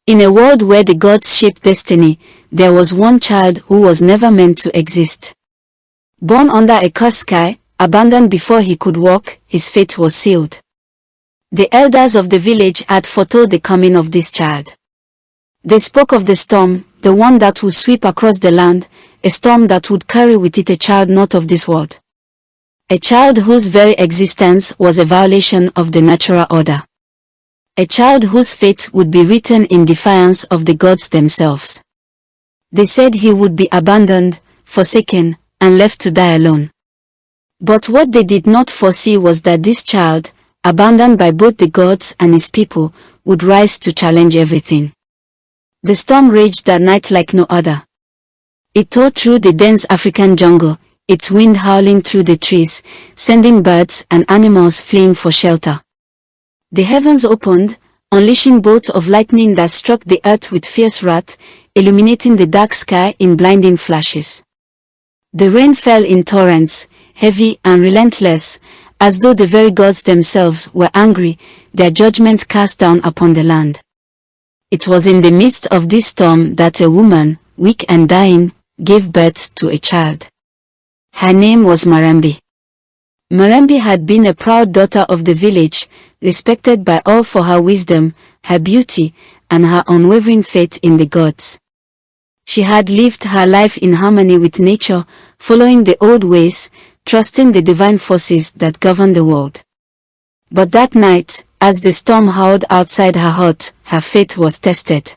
In a world where the gods shape destiny, there was one child who was never meant to exist. Born under a cursed sky, abandoned before he could walk, his fate was sealed. The elders of the village had foretold the coming of this child. They spoke of the storm, the one that would sweep across the land, a storm that would carry with it a child not of this world. A child whose very existence was a violation of the natural order. A child whose fate would be written in defiance of the gods themselves. They said he would be abandoned, forsaken, and left to die alone. But what they did not foresee was that this child, abandoned by both the gods and his people, would rise to challenge everything. The storm raged that night like no other. It tore through the dense African jungle, its wind howling through the trees, sending birds and animals fleeing for shelter. The heavens opened, unleashing bolts of lightning that struck the earth with fierce wrath, illuminating the dark sky in blinding flashes. The rain fell in torrents, heavy and relentless, as though the very gods themselves were angry, their judgment cast down upon the land. It was in the midst of this storm that a woman, weak and dying, gave birth to a child. Her name was Marembe. Marembe had been a proud daughter of the village, respected by all for her wisdom, her beauty, and her unwavering faith in the gods. She had lived her life in harmony with nature, following the old ways, trusting the divine forces that govern the world. But that night, as the storm howled outside her hut, her faith was tested.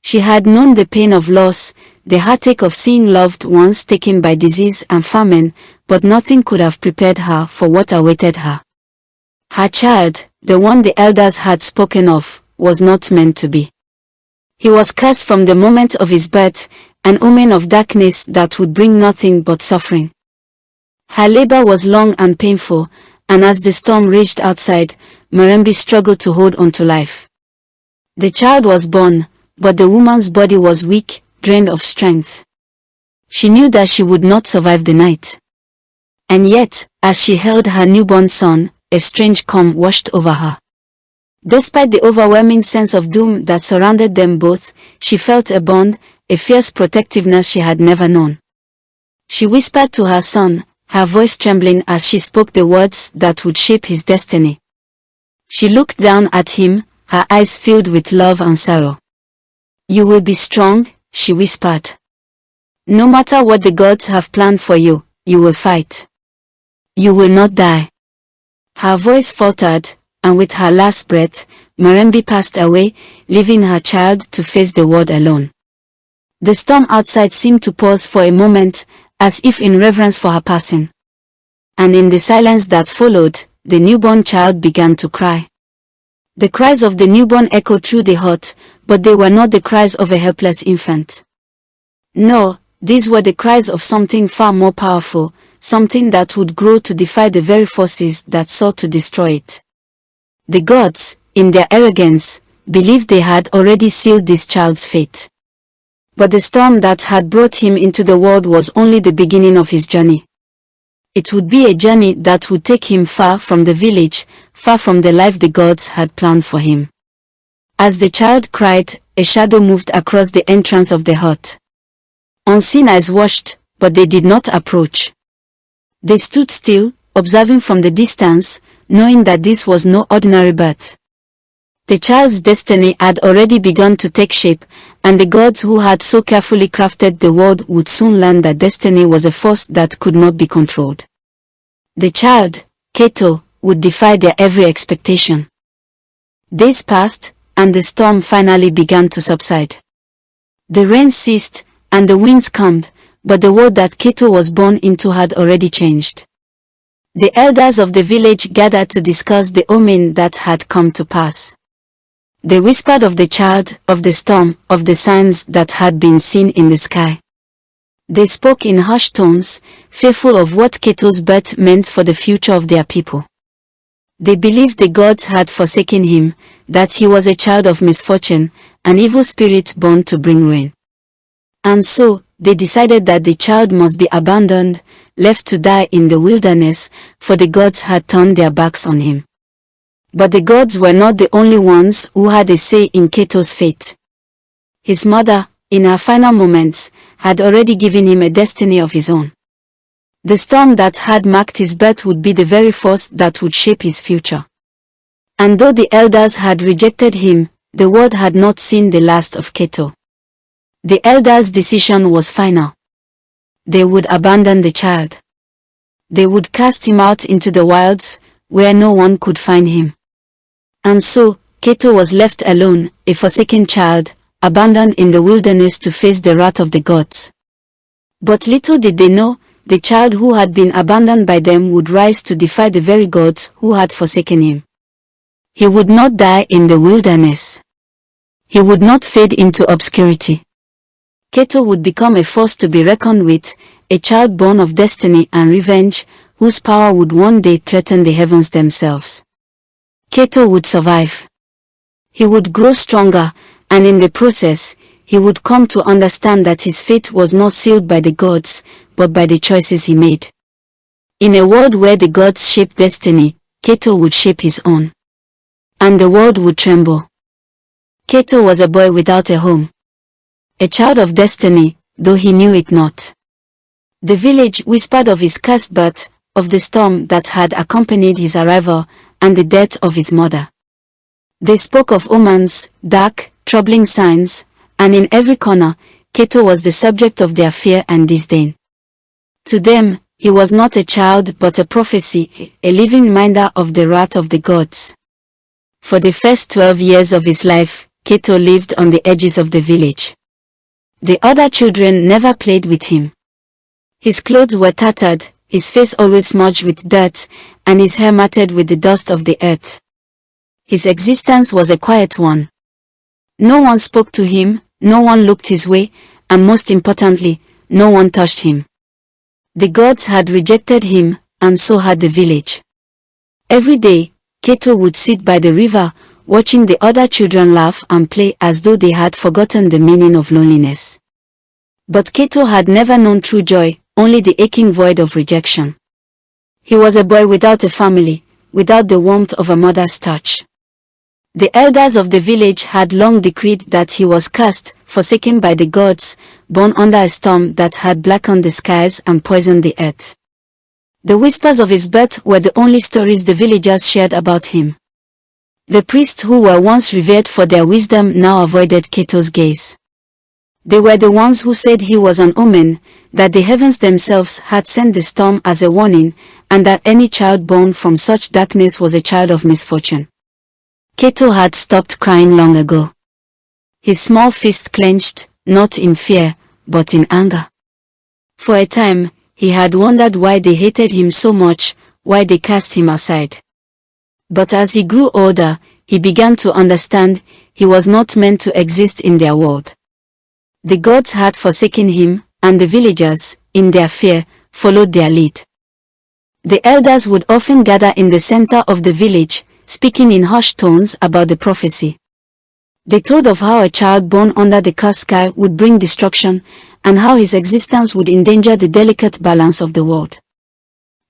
She had known the pain of loss, the heartache of seeing loved ones taken by disease and famine, but nothing could have prepared her for what awaited her. Her child, the one the elders had spoken of, was not meant to be. He was cursed from the moment of his birth, an omen of darkness that would bring nothing but suffering. Her labor was long and painful, and as the storm raged outside, Marembe struggled to hold on to life. The child was born, but the woman's body was weak, drained of strength. She knew that she would not survive the night. And yet, as she held her newborn son, a strange calm washed over her. Despite the overwhelming sense of doom that surrounded them both, she felt a bond, a fierce protectiveness she had never known. She whispered to her son, her voice trembling as she spoke the words that would shape his destiny. She looked down at him, her eyes filled with love and sorrow. "You will be strong," she whispered. "No matter what the gods have planned for you, you will fight. You will not die." Her voice faltered, and with her last breath, Marembe passed away, leaving her child to face the world alone. The storm outside seemed to pause for a moment, as if in reverence for her passing. And in the silence that followed, the newborn child began to cry. The cries of the newborn echoed through the hut, but they were not the cries of a helpless infant. No, these were the cries of something far more powerful, something that would grow to defy the very forces that sought to destroy it. The gods, in their arrogance, believed they had already sealed this child's fate. But the storm that had brought him into the world was only the beginning of his journey. It would be a journey that would take him far from the village, far from the life the gods had planned for him. As the child cried, a shadow moved across the entrance of the hut. Unseen eyes watched, but they did not approach. They stood still, observing from the distance, knowing that this was no ordinary birth. The child's destiny had already begun to take shape, and the gods who had so carefully crafted the world would soon learn that destiny was a force that could not be controlled. The child, Kato, would defy their every expectation. Days passed, and the storm finally began to subside. The rain ceased, and the winds calmed, but the world that Kato was born into had already changed. The elders of the village gathered to discuss the omen that had come to pass. They whispered of the child, of the storm, of the signs that had been seen in the sky. They spoke in hushed tones, fearful of what Kato's birth meant for the future of their people. They believed the gods had forsaken him, that he was a child of misfortune, an evil spirit born to bring ruin. And so, they decided that the child must be abandoned, left to die in the wilderness, for the gods had turned their backs on him. But the gods were not the only ones who had a say in Kato's fate. His mother, in her final moments, had already given him a destiny of his own. The storm that had marked his birth would be the very force that would shape his future. And though the elders had rejected him, the world had not seen the last of Kato. The elders' decision was final. They would abandon the child. They would cast him out into the wilds, where no one could find him. And so, Kato was left alone, a forsaken child, abandoned in the wilderness to face the wrath of the gods. But little did they know, the child who had been abandoned by them would rise to defy the very gods who had forsaken him. He would not die in the wilderness. He would not fade into obscurity. Kato would become a force to be reckoned with, a child born of destiny and revenge, whose power would one day threaten the heavens themselves. Kato would survive. He would grow stronger, and in the process, he would come to understand that his fate was not sealed by the gods, but by the choices he made. In a world where the gods shape destiny, Kato would shape his own. And the world would tremble. Kato was a boy without a home. A child of destiny, though he knew it not. The village whispered of his cursed birth, of the storm that had accompanied his arrival, and the death of his mother. They spoke of omens, dark, troubling signs, and in every corner, Kato was the subject of their fear and disdain. To them, he was not a child but a prophecy, a living reminder of the wrath of the gods. For the first 12 years of his life, Kato lived on the edges of the village. The other children never played with him. His clothes were tattered, his face always smudged with dirt, and his hair matted with the dust of the earth. His existence was a quiet one. No one spoke to him, no one looked his way, and most importantly, no one touched him. The gods had rejected him, and so had the village. Every day, Kato would sit by the river, watching the other children laugh and play as though they had forgotten the meaning of loneliness. But Kato had never known true joy, only the aching void of rejection. He was a boy without a family, without the warmth of a mother's touch. The elders of the village had long decreed that he was cursed, forsaken by the gods, born under a storm that had blackened the skies and poisoned the earth. The whispers of his birth were the only stories the villagers shared about him. The priests who were once revered for their wisdom now avoided Kato's gaze. They were the ones who said he was an omen, that the heavens themselves had sent the storm as a warning, and that any child born from such darkness was a child of misfortune. Kato had stopped crying long ago. His small fist clenched, not in fear, but in anger. For a time, he had wondered why they hated him so much, why they cast him aside. But as he grew older, he began to understand, he was not meant to exist in their world. The gods had forsaken him, and the villagers, in their fear, followed their lead. The elders would often gather in the center of the village, speaking in hushed tones about the prophecy. They told of how a child born under the cursed sky would bring destruction, and how his existence would endanger the delicate balance of the world.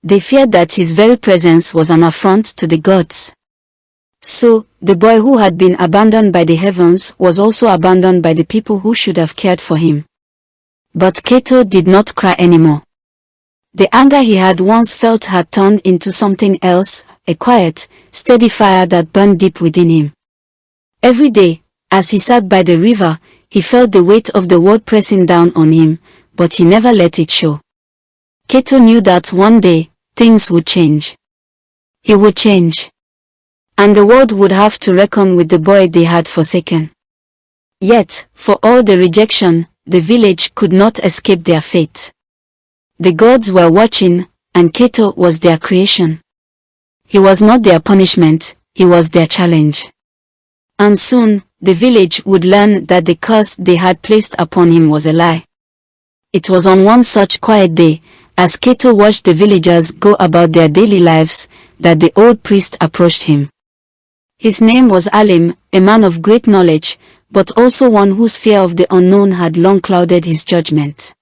They feared that his very presence was an affront to the gods. So, the boy who had been abandoned by the heavens was also abandoned by the people who should have cared for him. But Kato did not cry anymore. The anger he had once felt had turned into something else, a quiet, steady fire that burned deep within him. Every day, as he sat by the river, he felt the weight of the world pressing down on him, but he never let it show. Kato knew that one day, things would change. He would change. And the world would have to reckon with the boy they had forsaken. Yet, for all the rejection, the village could not escape their fate. The gods were watching, and Kato was their creation. He was not their punishment, he was their challenge. And soon, the village would learn that the curse they had placed upon him was a lie. It was on one such quiet day, as Kato watched the villagers go about their daily lives, that the old priest approached him. His name was Alim, a man of great knowledge, but also one whose fear of the unknown had long clouded his judgment.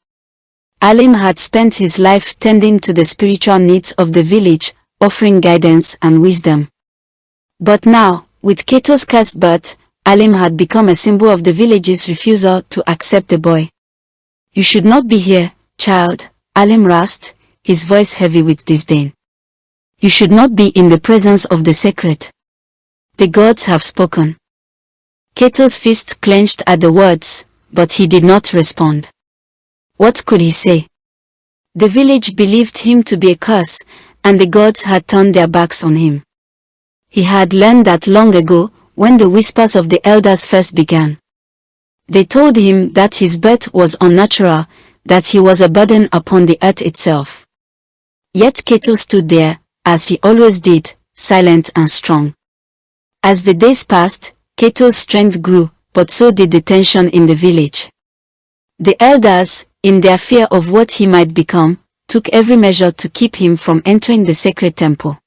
Alim had spent his life tending to the spiritual needs of the village, offering guidance and wisdom. But now, with Kato's cursed birth, Alim had become a symbol of the village's refusal to accept the boy. "You should not be here, child," Alim rasped, his voice heavy with disdain. "You should not be in the presence of the sacred. The gods have spoken." Kato's fist clenched at the words, but he did not respond. What could he say? The village believed him to be a curse, and the gods had turned their backs on him. He had learned that long ago, when the whispers of the elders first began. They told him that his birth was unnatural, that he was a burden upon the earth itself. Yet Kato stood there, as he always did, silent and strong. As the days passed, Kato's strength grew, but so did the tension in the village. The elders, in their fear of what he might become, took every measure to keep him from entering the sacred temple.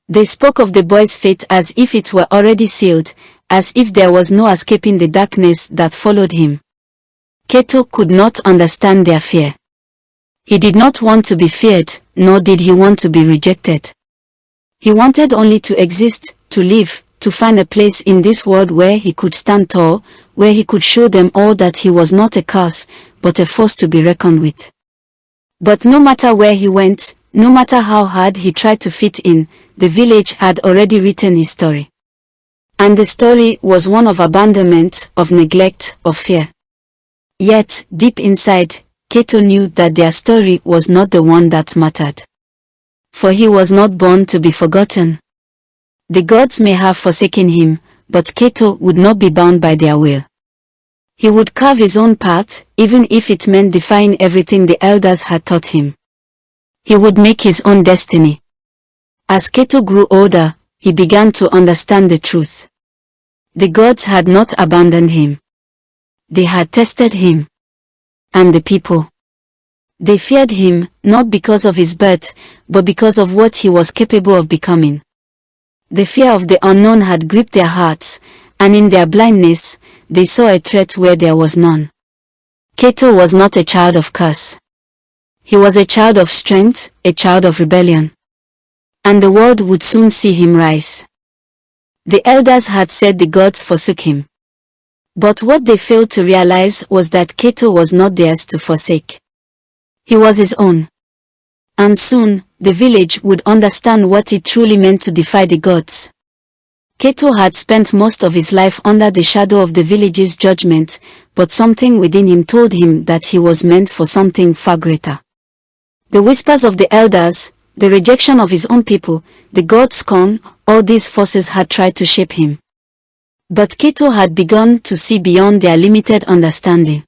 They spoke of the boy's fate as if it were already sealed, as if there was no escaping the darkness that followed him. Kato could not understand their fear. He did not want to be feared, nor did he want to be rejected. He wanted only to exist, to live, to find a place in this world where he could stand tall, where he could show them all that he was not a curse, but a force to be reckoned with. But no matter where he went, no matter how hard he tried to fit in, the village had already written his story. And the story was one of abandonment, of neglect, of fear. Yet, deep inside, Kato knew that their story was not the one that mattered. For he was not born to be forgotten. The gods may have forsaken him, but Kato would not be bound by their will. He would carve his own path, even if it meant defying everything the elders had taught him. He would make his own destiny. As Kato grew older, he began to understand the truth. The gods had not abandoned him. They had tested him. And the people. They feared him, not because of his birth, but because of what he was capable of becoming. The fear of the unknown had gripped their hearts, and in their blindness, they saw a threat where there was none. Kato was not a child of curse. He was a child of strength, a child of rebellion. And the world would soon see him rise. The elders had said the gods forsook him. But what they failed to realize was that Kato was not theirs to forsake. He was his own. And soon, the village would understand what it truly meant to defy the gods. Kato had spent most of his life under the shadow of the village's judgment, but something within him told him that he was meant for something far greater. The whispers of the elders, the rejection of his own people, the god's scorn, all these forces had tried to shape him. But Kato had begun to see beyond their limited understanding.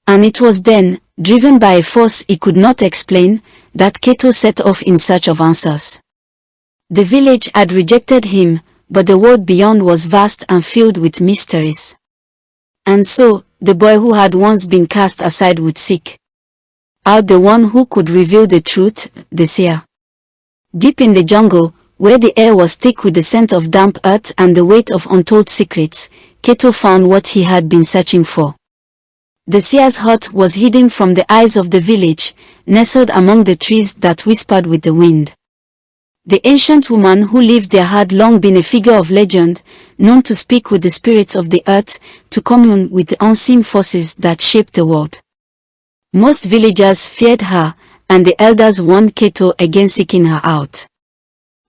And it was then, driven by a force he could not explain, that Kato set off in search of answers. The village had rejected him, but the world beyond was vast and filled with mysteries. And so, the boy who had once been cast aside would seek out the one who could reveal the truth, the seer. Deep in the jungle, where the air was thick with the scent of damp earth and the weight of untold secrets, Kato found what he had been searching for. The seer's hut was hidden from the eyes of the village, nestled among the trees that whispered with the wind. The ancient woman who lived there had long been a figure of legend, known to speak with the spirits of the earth, to commune with the unseen forces that shaped the world. Most villagers feared her, and the elders warned Kato against seeking her out.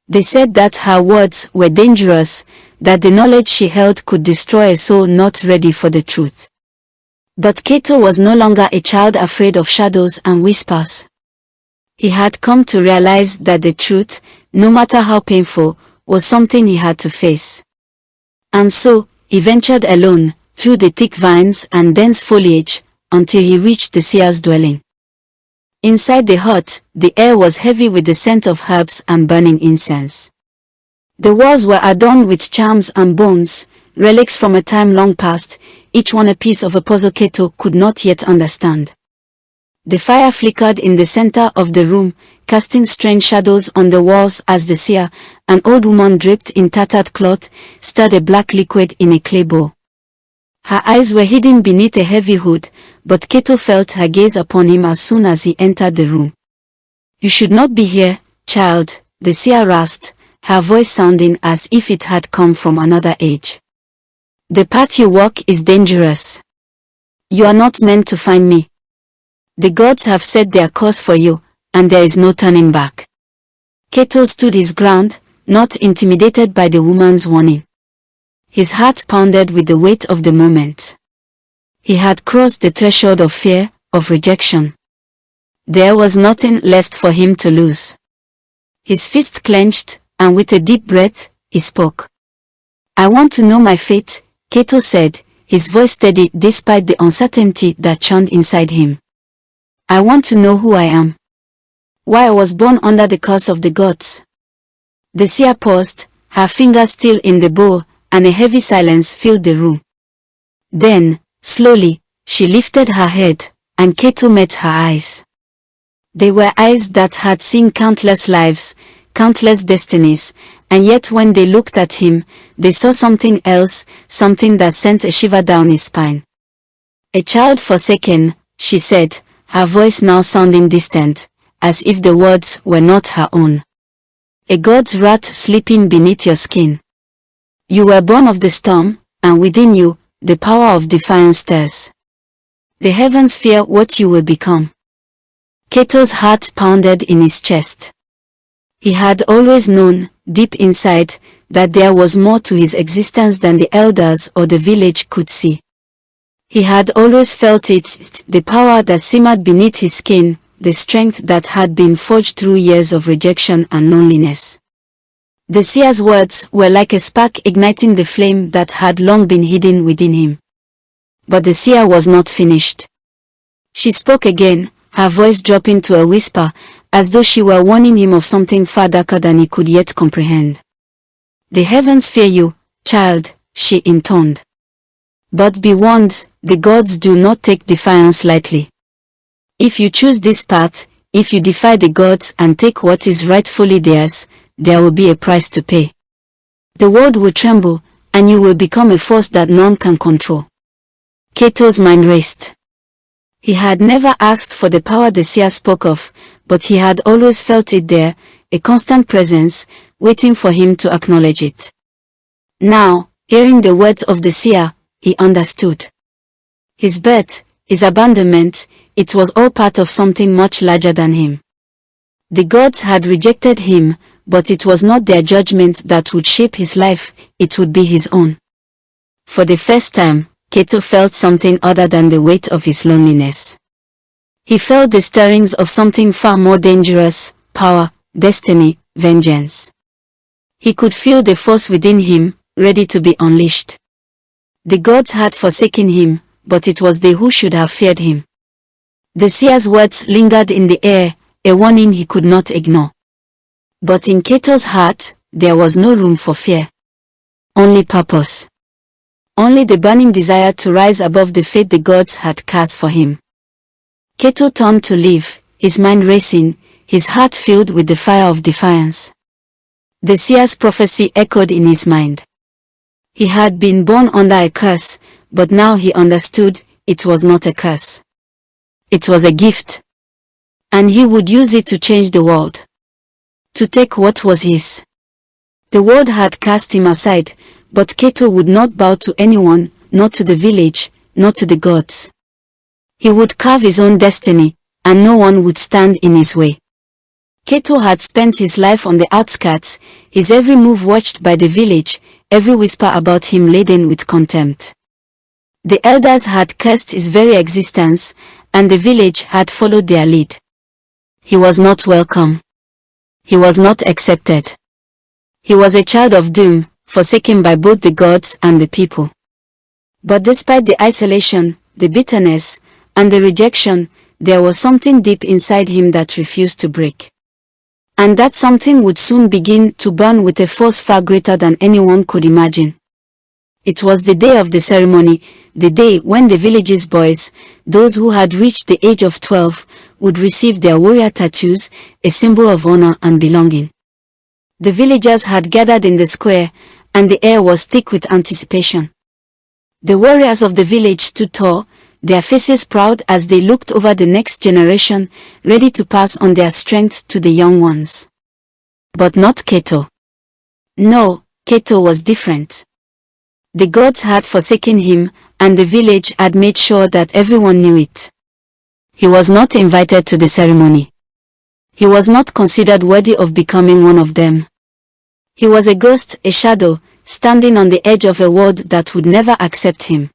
They said that her words were dangerous, that the knowledge she held could destroy a soul not ready for the truth. But Kato was no longer a child afraid of shadows and whispers. He had come to realize that the truth, no matter how painful, was something he had to face. And so, he ventured alone, through the thick vines and dense foliage, until he reached the seer's dwelling. Inside the hut, the air was heavy with the scent of herbs and burning incense. The walls were adorned with charms and bones, relics from a time long past, each one a piece of a puzzle Kato could not yet understand. The fire flickered in the center of the room, casting strange shadows on the walls as the seer, an old woman draped in tattered cloth, stirred a black liquid in a clay bowl. Her eyes were hidden beneath a heavy hood, but Kato felt her gaze upon him as soon as he entered the room. "You should not be here, child," the seer rasped, her voice sounding as if it had come from another age. The path you walk is dangerous. You are not meant to find me. The gods have set their course for you, and there is no turning back. Kato stood his ground, not intimidated by the woman's warning. His heart pounded with the weight of the moment. He had crossed the threshold of fear, of rejection. There was nothing left for him to lose. His fist clenched, and with a deep breath, he spoke. I want to know my fate, Kato said, his voice steady despite the uncertainty that churned inside him. I want to know who I am. Why I was born under the curse of the gods. The seer paused, her fingers still in the bow, and a heavy silence filled the room. Then, slowly, she lifted her head, and Kato met her eyes. They were eyes that had seen countless lives, countless destinies, and yet when they looked at him, they saw something else, something that sent a shiver down his spine. A child forsaken, she said, her voice now sounding distant, as if the words were not her own. A god's wrath sleeping beneath your skin. You were born of the storm, and within you, the power of defiance stirs. The heavens fear what you will become. Kato's heart pounded in his chest. He had always known, deep inside, that there was more to his existence than the elders or the village could see. He had always felt it, the power that simmered beneath his skin, the strength that had been forged through years of rejection and loneliness. The seer's words were like a spark igniting the flame that had long been hidden within him. But the seer was not finished. She spoke again, her voice dropping to a whisper, as though she were warning him of something far darker than he could yet comprehend. The heavens fear you, child, she intoned. But be warned, the gods do not take defiance lightly. If you choose this path, if you defy the gods and take what is rightfully theirs, there will be a price to pay. The world will tremble, and you will become a force that none can control. Kato's mind raced. He had never asked for the power the seer spoke of, but he had always felt it there, a constant presence, waiting for him to acknowledge it. Now, hearing the words of the seer, he understood. His birth, his abandonment, it was all part of something much larger than him. The gods had rejected him, but it was not their judgment that would shape his life, it would be his own. For the first time, Kato felt something other than the weight of his loneliness. He felt the stirrings of something far more dangerous, power, destiny, vengeance. He could feel the force within him, ready to be unleashed. The gods had forsaken him, but it was they who should have feared him. The seer's words lingered in the air, a warning he could not ignore. But in Kato's heart, there was no room for fear. Only purpose. Only the burning desire to rise above the fate the gods had cast for him. Kato turned to leave, his mind racing, his heart filled with the fire of defiance. The seer's prophecy echoed in his mind. He had been born under a curse, but now he understood, it was not a curse. It was a gift. And he would use it to change the world. To take what was his. The world had cast him aside, but Kato would not bow to anyone, not to the village, not to the gods. He would carve his own destiny, and no one would stand in his way. Kato had spent his life on the outskirts, his every move watched by the village, every whisper about him laden with contempt. The elders had cursed his very existence, and the village had followed their lead. He was not welcome. He was not accepted. He was a child of doom, forsaken by both the gods and the people. But despite the isolation, the bitterness, and the rejection, there was something deep inside him that refused to break. And that something would soon begin to burn with a force far greater than anyone could imagine. It was the day of the ceremony, the day when the village's boys, those who had reached the age of 12, would receive their warrior tattoos, a symbol of honor and belonging. The villagers had gathered in the square, and the air was thick with anticipation. The warriors of the village stood tall, their faces proud as they looked over the next generation, ready to pass on their strength to the young ones. But not Kato. No, Kato was different. The gods had forsaken him, and the village had made sure that everyone knew it. He was not invited to the ceremony. He was not considered worthy of becoming one of them. He was a ghost, a shadow, standing on the edge of a world that would never accept him.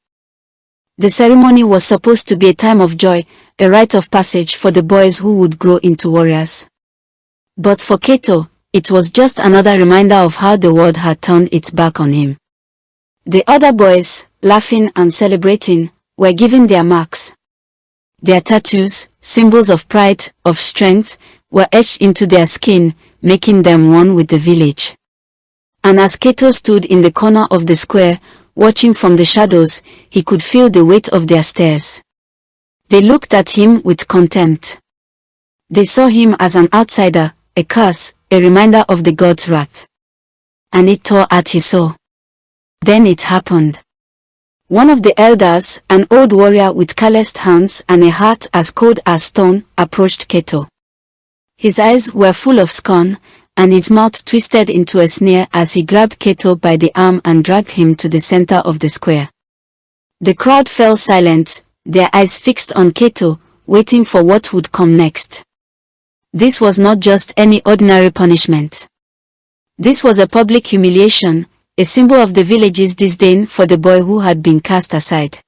The ceremony was supposed to be a time of joy, a rite of passage for the boys who would grow into warriors. But for Kato, it was just another reminder of how the world had turned its back on him. The other boys, laughing and celebrating, were given their marks. Their tattoos, symbols of pride, of strength, were etched into their skin, making them one with the village. And as Kato stood in the corner of the square, watching from the shadows, he could feel the weight of their stares. They looked at him with contempt. They saw him as an outsider, a curse, a reminder of the god's wrath. And it tore at his soul. Then it happened. One of the elders, an old warrior with calloused hands and a heart as cold as stone, approached Kato. His eyes were full of scorn, and his mouth twisted into a sneer as he grabbed Kato by the arm and dragged him to the center of the square. The crowd fell silent, their eyes fixed on Kato, waiting for what would come next. This was not just any ordinary punishment. This was a public humiliation, a symbol of the village's disdain for the boy who had been cast aside.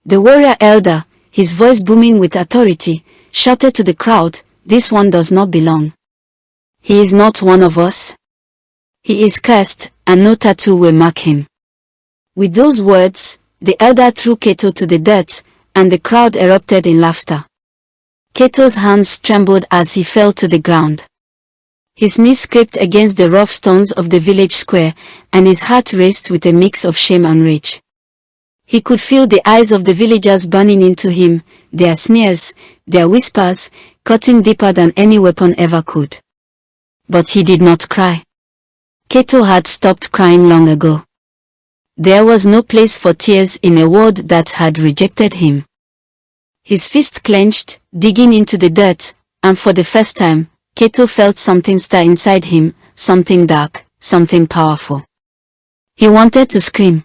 The warrior elder, his voice booming with authority, shouted to the crowd, "This one does not belong. He is not one of us. He is cursed, and no tattoo will mark him." With those words, the elder threw Kato to the dirt, and the crowd erupted in laughter. Kato's hands trembled as he fell to the ground. His knees scraped against the rough stones of the village square, and his heart raced with a mix of shame and rage. He could feel the eyes of the villagers burning into him, their sneers, their whispers, cutting deeper than any weapon ever could. But he did not cry. Kato had stopped crying long ago. There was no place for tears in a world that had rejected him. His fist clenched, digging into the dirt, and for the first time, Kato felt something stir inside him, something dark, something powerful. He wanted to scream.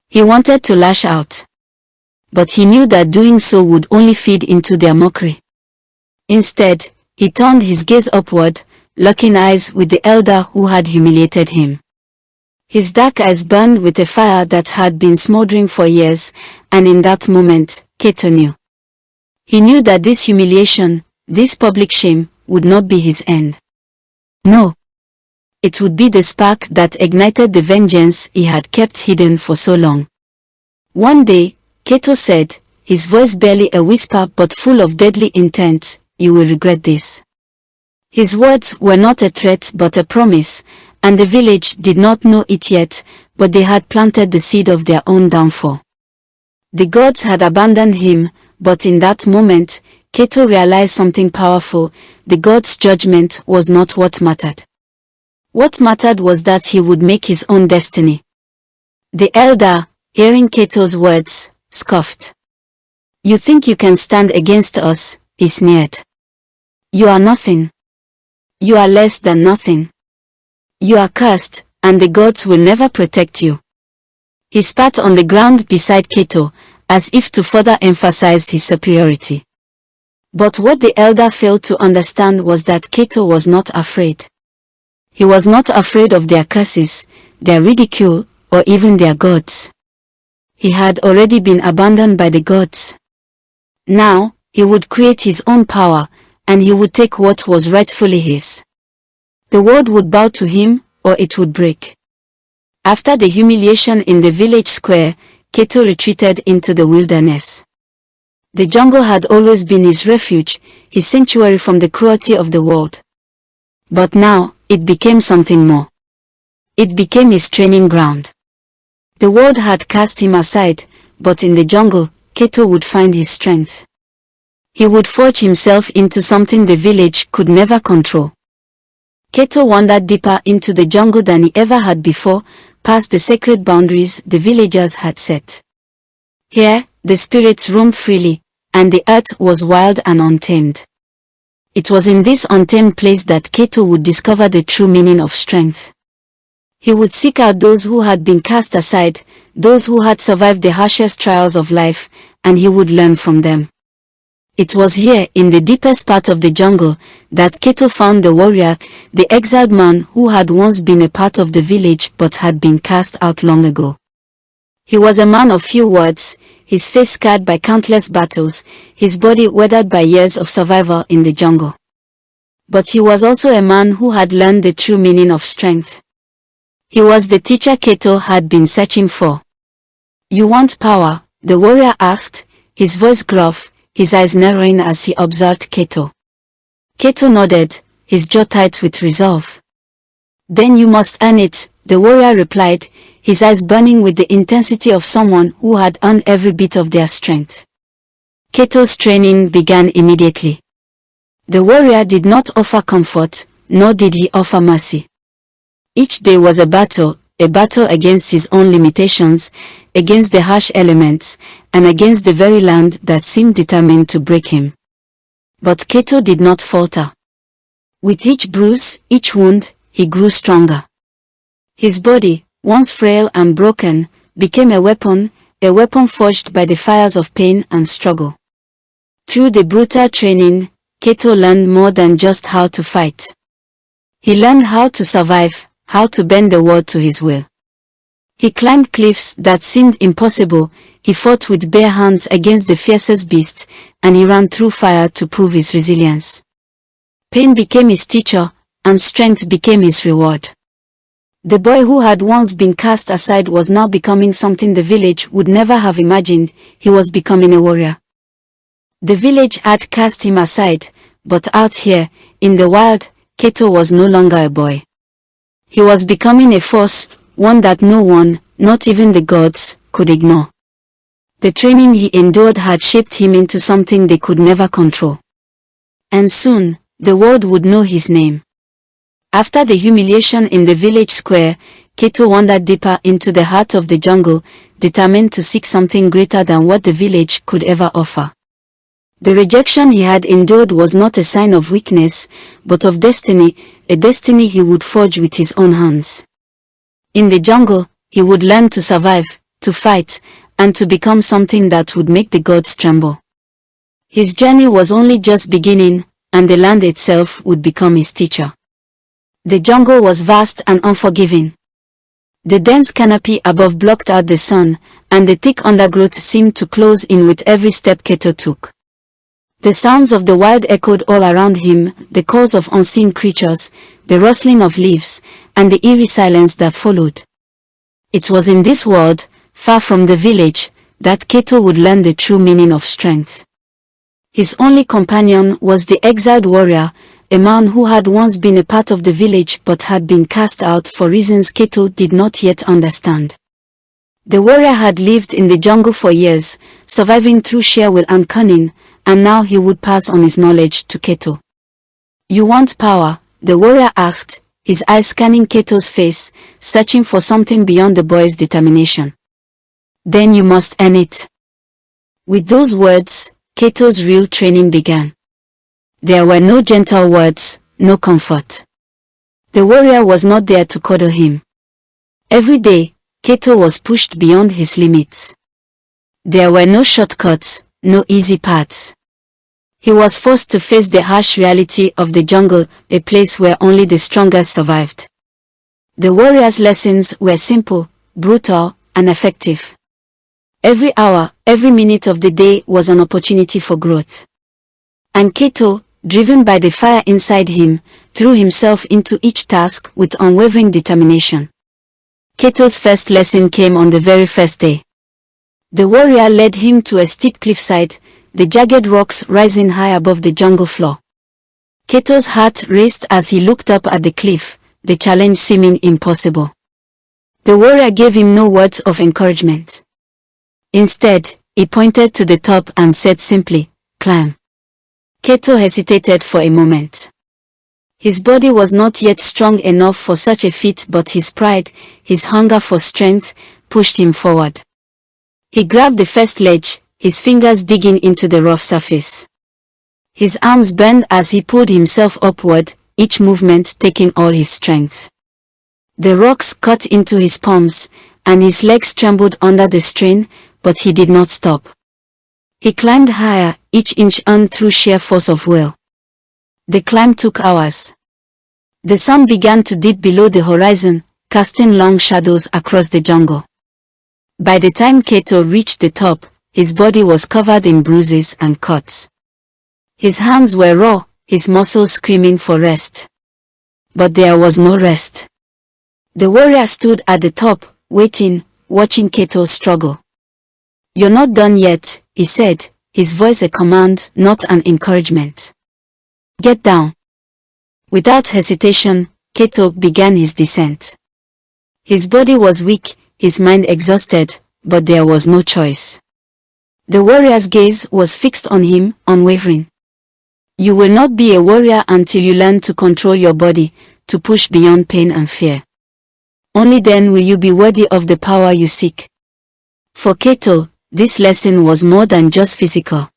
He wanted to lash out. But he knew that doing so would only feed into their mockery. Instead, he turned his gaze upward, locking eyes with the elder who had humiliated him. His dark eyes burned with a fire that had been smoldering for years, and in that moment, Kato knew. He knew that this humiliation, this public shame, would not be his end. No. It would be the spark that ignited the vengeance he had kept hidden for so long. One day, Kato said, his voice barely a whisper but full of deadly intent, "You will regret this." His words were not a threat but a promise, and the village did not know it yet, but they had planted the seed of their own downfall. The gods had abandoned him, but in that moment, Kato realized something powerful: the gods' judgment was not what mattered. What mattered was that he would make his own destiny. The elder, hearing Kato's words, scoffed. "You think you can stand against us?" he sneered. "You are nothing. You are less than nothing. You are cursed, and the gods will never protect you." He spat on the ground beside Kato, as if to further emphasize his superiority. But what the elder failed to understand was that Kato was not afraid. He was not afraid of their curses, their ridicule, or even their gods. He had already been abandoned by the gods. Now, he would create his own power, and he would take what was rightfully his. The world would bow to him, or it would break. After the humiliation in the village square, Kato retreated into the wilderness. The jungle had always been his refuge, his sanctuary from the cruelty of the world. But now, it became something more. It became his training ground. The world had cast him aside, but in the jungle, Kato would find his strength. He would forge himself into something the village could never control. Kato wandered deeper into the jungle than he ever had before, past the sacred boundaries the villagers had set. Here, the spirits roamed freely, and the earth was wild and untamed. It was in this untamed place that Kato would discover the true meaning of strength. He would seek out those who had been cast aside, those who had survived the harshest trials of life, and he would learn from them. It was here, in the deepest part of the jungle, that Kato found the warrior, the exiled man who had once been a part of the village but had been cast out long ago. He was a man of few words, his face scarred by countless battles, his body weathered by years of survival in the jungle. But he was also a man who had learned the true meaning of strength. He was the teacher Kato had been searching for. "You want power?" the warrior asked, his voice gruff, his eyes narrowing as he observed Kato. Kato nodded, his jaw tight with resolve. "Then you must earn it," the warrior replied, his eyes burning with the intensity of someone who had earned every bit of their strength. Kato's training began immediately. The warrior did not offer comfort, nor did he offer mercy. Each day was a battle against his own limitations, against the harsh elements, and against the very land that seemed determined to break him. But Kato did not falter. With each bruise, each wound, he grew stronger. His body, once frail and broken, became a weapon forged by the fires of pain and struggle. Through the brutal training, Kato learned more than just how to fight. He learned how to survive, how to bend the world to his will. He climbed cliffs that seemed impossible, he fought with bare hands against the fiercest beasts, and he ran through fire to prove his resilience. Pain became his teacher, and strength became his reward. The boy who had once been cast aside was now becoming something the village would never have imagined. He was becoming a warrior. The village had cast him aside, but out here, in the wild, Kato was no longer a boy. He was becoming a force, one that no one, not even the gods, could ignore. The training he endured had shaped him into something they could never control. And soon, the world would know his name. After the humiliation in the village square, Kato wandered deeper into the heart of the jungle, determined to seek something greater than what the village could ever offer. The rejection he had endured was not a sign of weakness, but of destiny, a destiny he would forge with his own hands. In the jungle, he would learn to survive, to fight, and to become something that would make the gods tremble. His journey was only just beginning, and the land itself would become his teacher. The jungle was vast and unforgiving. The dense canopy above blocked out the sun, and the thick undergrowth seemed to close in with every step Kato took. The sounds of the wild echoed all around him, the calls of unseen creatures, the rustling of leaves, and the eerie silence that followed. It was in this world, far from the village, that Kato would learn the true meaning of strength. His only companion was the exiled warrior, a man who had once been a part of the village but had been cast out for reasons Kato did not yet understand. The warrior had lived in the jungle for years, surviving through sheer will and cunning, and now he would pass on his knowledge to Kato. "You want power?" the warrior asked, his eyes scanning Kato's face, searching for something beyond the boy's determination. "Then you must earn it." With those words, Kato's real training began. There were no gentle words, no comfort. The warrior was not there to coddle him. Every day, Kato was pushed beyond his limits. There were no shortcuts, no easy paths. He was forced to face the harsh reality of the jungle, a place where only the strongest survived. The warrior's lessons were simple, brutal, and effective. Every hour, every minute of the day was an opportunity for growth. And Kato, driven by the fire inside him, threw himself into each task with unwavering determination. Kato's first lesson came on the very first day. The warrior led him to a steep cliffside, the jagged rocks rising high above the jungle floor. Kato's heart raced as he looked up at the cliff, the challenge seeming impossible. The warrior gave him no words of encouragement. Instead, he pointed to the top and said simply, "Climb." Kato hesitated for a moment. His body was not yet strong enough for such a feat, but his pride, his hunger for strength, pushed him forward. He grabbed the first ledge, his fingers digging into the rough surface. His arms bent as he pulled himself upward, each movement taking all his strength. The rocks cut into his palms, and his legs trembled under the strain, but he did not stop. He climbed higher, each inch earned through sheer force of will. The climb took hours. The sun began to dip below the horizon, casting long shadows across the jungle. By the time Kato reached the top, his body was covered in bruises and cuts. His hands were raw, his muscles screaming for rest. But there was no rest. The warrior stood at the top, waiting, watching Kato struggle. "You're not done yet," he said, his voice a command, not an encouragement. "Get down." Without hesitation, Kato began his descent. His body was weak, his mind exhausted, but there was no choice. The warrior's gaze was fixed on him, unwavering. "You will not be a warrior until you learn to control your body, to push beyond pain and fear. Only then will you be worthy of the power you seek." For Kato, this lesson was more than just physical.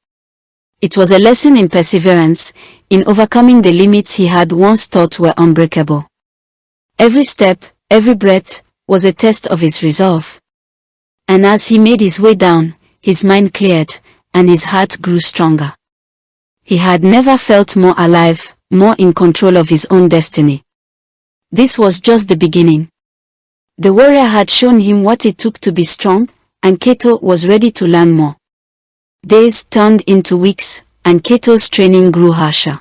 It was a lesson in perseverance, in overcoming the limits he had once thought were unbreakable. Every step, every breath, was a test of his resolve. And as he made his way down, his mind cleared, and his heart grew stronger. He had never felt more alive, more in control of his own destiny. This was just the beginning. The warrior had shown him what it took to be strong, and Kato was ready to learn more. Days turned into weeks, and Kato's training grew harsher.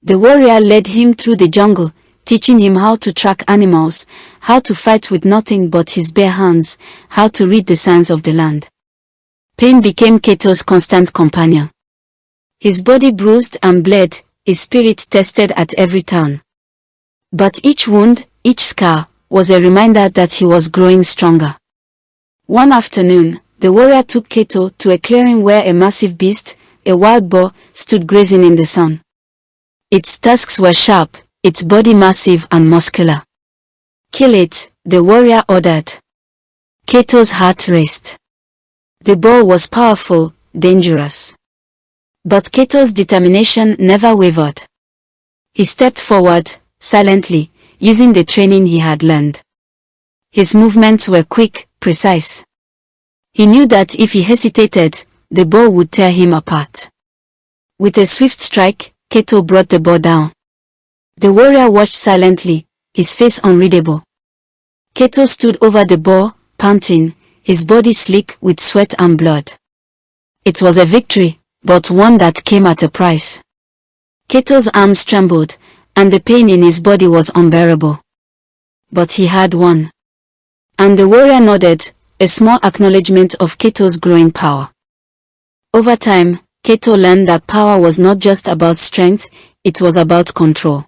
The warrior led him through the jungle, teaching him how to track animals, how to fight with nothing but his bare hands, how to read the signs of the land. Pain became Kato's constant companion. His body bruised and bled, his spirit tested at every turn. But each wound, each scar, was a reminder that he was growing stronger. One afternoon, the warrior took Kato to a clearing where a massive beast, a wild boar, stood grazing in the sun. Its tusks were sharp, its body massive and muscular. "Kill it," the warrior ordered. Kato's heart raced. The boar was powerful, dangerous. But Kato's determination never wavered. He stepped forward, silently, using the training he had learned. His movements were quick, precise. He knew that if he hesitated, the boar would tear him apart. With a swift strike, Kato brought the boar down. The warrior watched silently, his face unreadable. Kato stood over the boar, panting, his body slick with sweat and blood. It was a victory, but one that came at a price. Kato's arms trembled, and the pain in his body was unbearable. But he had won. And the warrior nodded, a small acknowledgement of Kato's growing power. Over time, Kato learned that power was not just about strength, it was about control.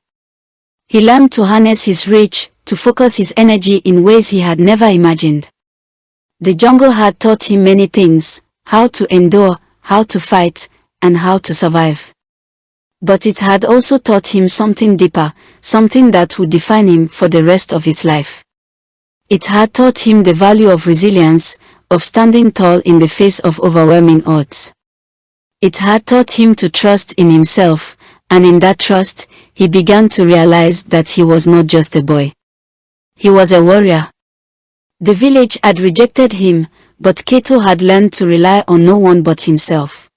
He learned to harness his rage, to focus his energy in ways he had never imagined. The jungle had taught him many things: how to endure, how to fight, and how to survive. But it had also taught him something deeper, something that would define him for the rest of his life. It had taught him the value of resilience, of standing tall in the face of overwhelming odds. It had taught him to trust in himself, and in that trust, he began to realize that he was not just a boy. He was a warrior. The village had rejected him, but Kato had learned to rely on no one but himself.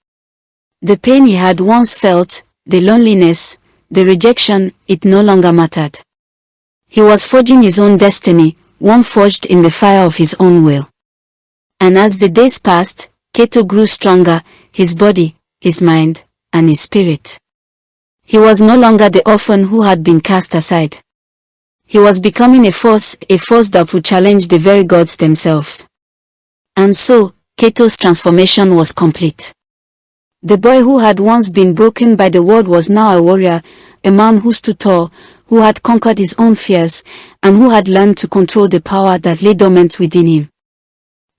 The pain he had once felt, the loneliness, the rejection, it no longer mattered. He was forging his own destiny, one forged in the fire of his own will. And as the days passed, Kato grew stronger, his body, his mind, and his spirit. He was no longer the orphan who had been cast aside. He was becoming a force that would challenge the very gods themselves. And so, Kato's transformation was complete. The boy who had once been broken by the world was now a warrior, a man who stood tall, who had conquered his own fears, and who had learned to control the power that lay dormant within him.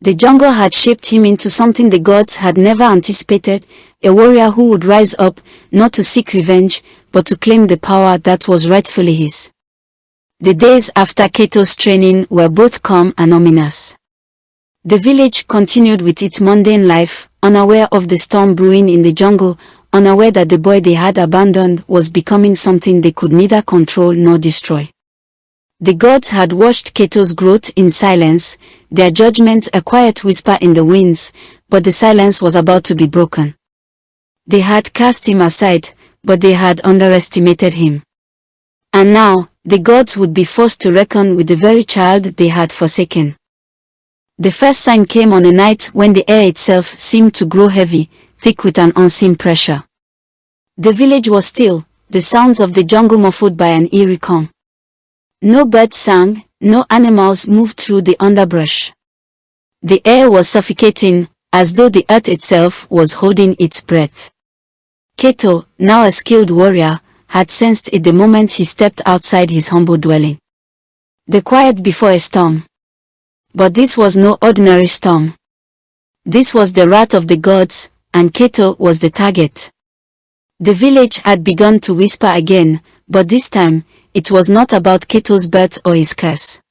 The jungle had shaped him into something the gods had never anticipated, a warrior who would rise up, not to seek revenge, but to claim the power that was rightfully his. The days after Kato's training were both calm and ominous. The village continued with its mundane life, unaware of the storm brewing in the jungle, unaware that the boy they had abandoned was becoming something they could neither control nor destroy. The gods had watched Kato's growth in silence, their judgment a quiet whisper in the winds, but the silence was about to be broken. They had cast him aside, but they had underestimated him. And now, the gods would be forced to reckon with the very child they had forsaken. The first sign came on a night when the air itself seemed to grow heavy, thick with an unseen pressure. The village was still, the sounds of the jungle muffled by an eerie calm. No birds sang, no animals moved through the underbrush. The air was suffocating, as though the earth itself was holding its breath. Kato, now a skilled warrior, had sensed it the moment he stepped outside his humble dwelling. The quiet before a storm. But this was no ordinary storm. This was the wrath of the gods, and Kato was the target. The village had begun to whisper again, but this time, it was not about Kato's birth or his curse.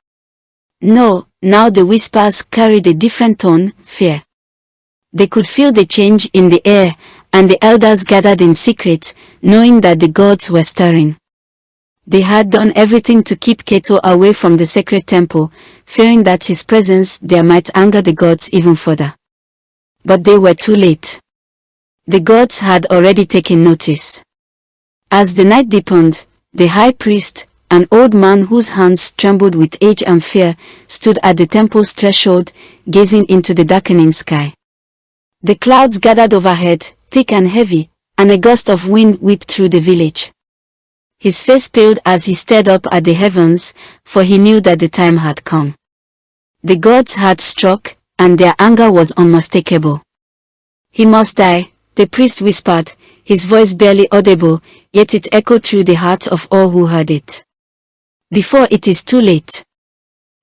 No, now the whispers carried a different tone, fear. They could feel the change in the air, and the elders gathered in secret, knowing that the gods were stirring. They had done everything to keep Kato away from the sacred temple, fearing that his presence there might anger the gods even further. But they were too late. The gods had already taken notice. As the night deepened, the high priest, an old man whose hands trembled with age and fear, stood at the temple's threshold, gazing into the darkening sky. The clouds gathered overhead, thick and heavy, and a gust of wind whipped through the village. His face paled as he stared up at the heavens, for he knew that the time had come. The gods had struck, and their anger was unmistakable. He must die, the priest whispered, his voice barely audible, yet it echoed through the hearts of all who heard it. Before it is too late.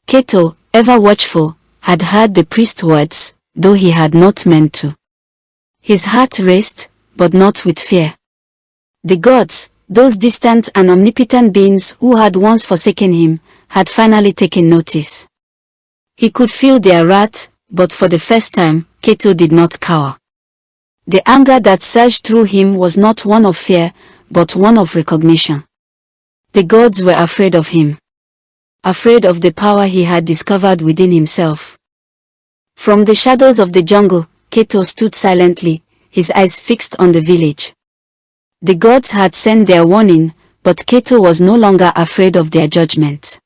Kato, ever watchful, had heard the priest's words, though he had not meant to. His heart raced, but not with fear. The gods, those distant and omnipotent beings who had once forsaken him, had finally taken notice. He could feel their wrath, but for the first time, Kato did not cower. The anger that surged through him was not one of fear, but one of recognition. The gods were afraid of him. Afraid of the power he had discovered within himself. From the shadows of the jungle, Kato stood silently, his eyes fixed on the village. The gods had sent their warning, but Kato was no longer afraid of their judgment.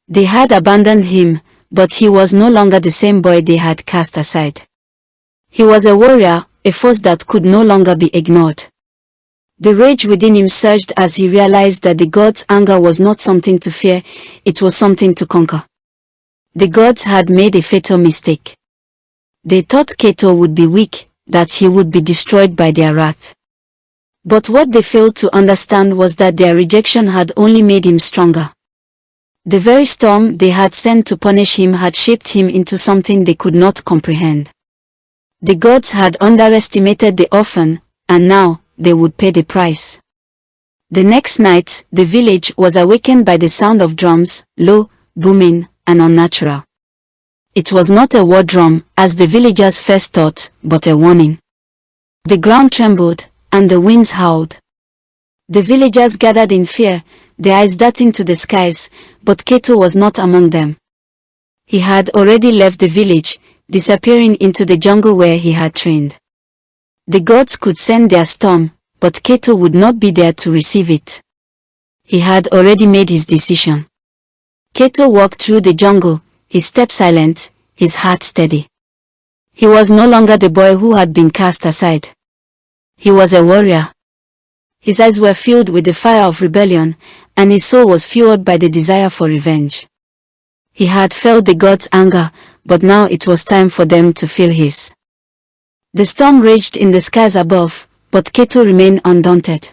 They had abandoned him, but he was no longer the same boy they had cast aside. He was a warrior, a force that could no longer be ignored. The rage within him surged as he realized that the gods' anger was not something to fear, it was something to conquer. The gods had made a fatal mistake. They thought Kato would be weak, that he would be destroyed by their wrath. But what they failed to understand was that their rejection had only made him stronger. The very storm they had sent to punish him had shaped him into something they could not comprehend. The gods had underestimated the orphan, and now, they would pay the price. The next night, the village was awakened by the sound of drums, low, booming, and unnatural. It was not a war drum, as the villagers first thought, but a warning. The ground trembled, and the winds howled. The villagers gathered in fear, their eyes darting to the skies, but Kato was not among them. He had already left the village, disappearing into the jungle where he had trained. The gods could send their storm, but Kato would not be there to receive it. He had already made his decision. Kato walked through the jungle, his step silent, his heart steady. He was no longer the boy who had been cast aside. He was a warrior. His eyes were filled with the fire of rebellion, and his soul was fueled by the desire for revenge. He had felt the gods' anger, but now it was time for them to feel his. The storm raged in the skies above, but Kato remained undaunted.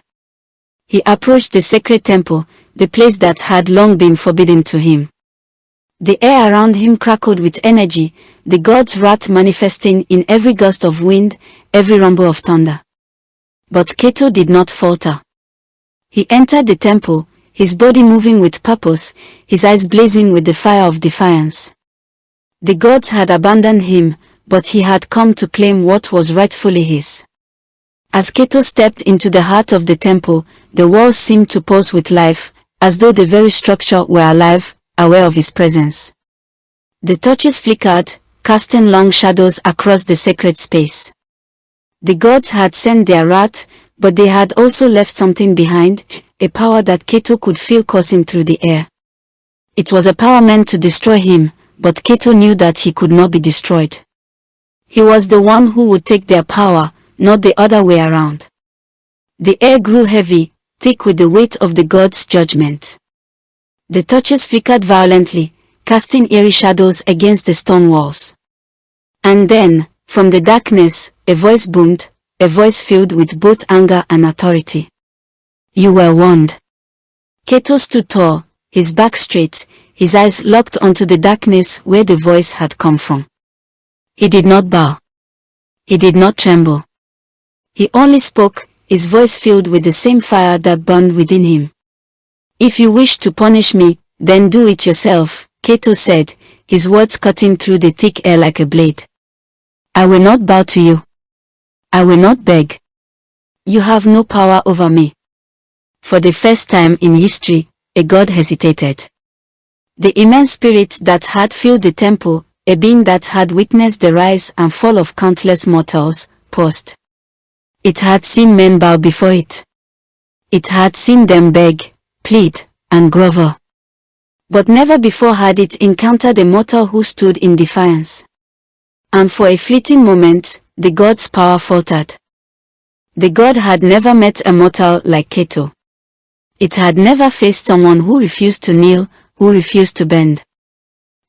He approached the sacred temple, the place that had long been forbidden to him. The air around him crackled with energy, the gods' wrath manifesting in every gust of wind, every rumble of thunder. But Kato did not falter. He entered the temple, his body moving with purpose, his eyes blazing with the fire of defiance. The gods had abandoned him, but he had come to claim what was rightfully his. As Kato stepped into the heart of the temple, the walls seemed to pulse with life, as though the very structure were alive, aware of his presence. The torches flickered, casting long shadows across the sacred space. The gods had sent their wrath, but they had also left something behind, a power that Kato could feel coursing through the air. It was a power meant to destroy him, but Kato knew that he could not be destroyed. He was the one who would take their power, not the other way around. The air grew heavy, thick with the weight of the gods' judgment. The torches flickered violently, casting eerie shadows against the stone walls. And then, from the darkness, a voice boomed, a voice filled with both anger and authority. You were warned. Kato stood tall, his back straight, his eyes locked onto the darkness where the voice had come from. He did not bow. He did not tremble. He only spoke, his voice filled with the same fire that burned within him. If you wish to punish me, then do it yourself, Kato said, his words cutting through the thick air like a blade. I will not bow to you. I will not beg. You have no power over me. For the first time in history, a god hesitated. The immense spirit that had filled the temple, a being that had witnessed the rise and fall of countless mortals, paused. It had seen men bow before it. It had seen them beg, plead, and grovel. But never before had it encountered a mortal who stood in defiance. And for a fleeting moment, the god's power faltered. The god had never met a mortal like Kato. It had never faced someone who refused to kneel, who refused to bend.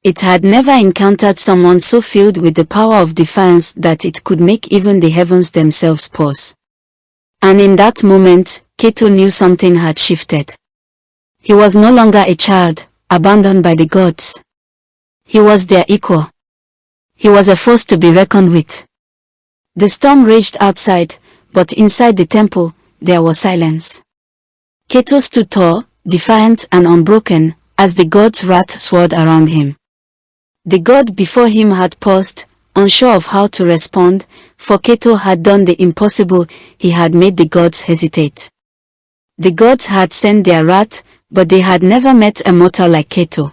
It had never encountered someone so filled with the power of defiance that it could make even the heavens themselves pause. And in that moment, Kato knew something had shifted. He was no longer a child, abandoned by the gods. He was their equal. He was a force to be reckoned with. The storm raged outside, but inside the temple, there was silence. Kato stood tall, defiant and unbroken, as the god's wrath swirled around him. The god before him had paused, unsure of how to respond, for Kato had done the impossible, he had made the gods hesitate. The gods had sent their wrath, but they had never met a mortal like Kato.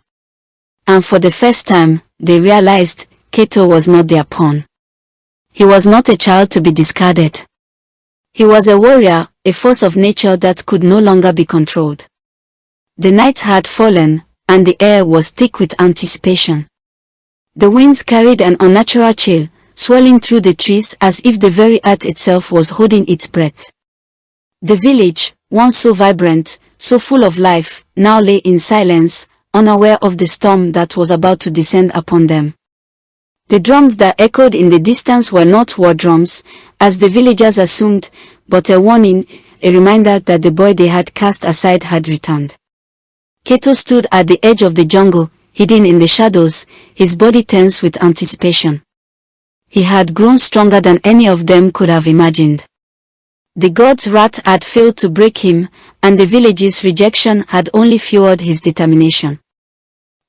And for the first time, they realized, Kato was not their pawn. He was not a child to be discarded. He was a warrior, a force of nature that could no longer be controlled. The night had fallen, and the air was thick with anticipation. The winds carried an unnatural chill, swirling through the trees as if the very earth itself was holding its breath. The village, once so vibrant, so full of life, now lay in silence, unaware of the storm that was about to descend upon them. The drums that echoed in the distance were not war drums, as the villagers assumed, but a warning, a reminder that the boy they had cast aside had returned. Kato stood at the edge of the jungle, hidden in the shadows, his body tense with anticipation. He had grown stronger than any of them could have imagined. The god's wrath had failed to break him, and the village's rejection had only fueled his determination.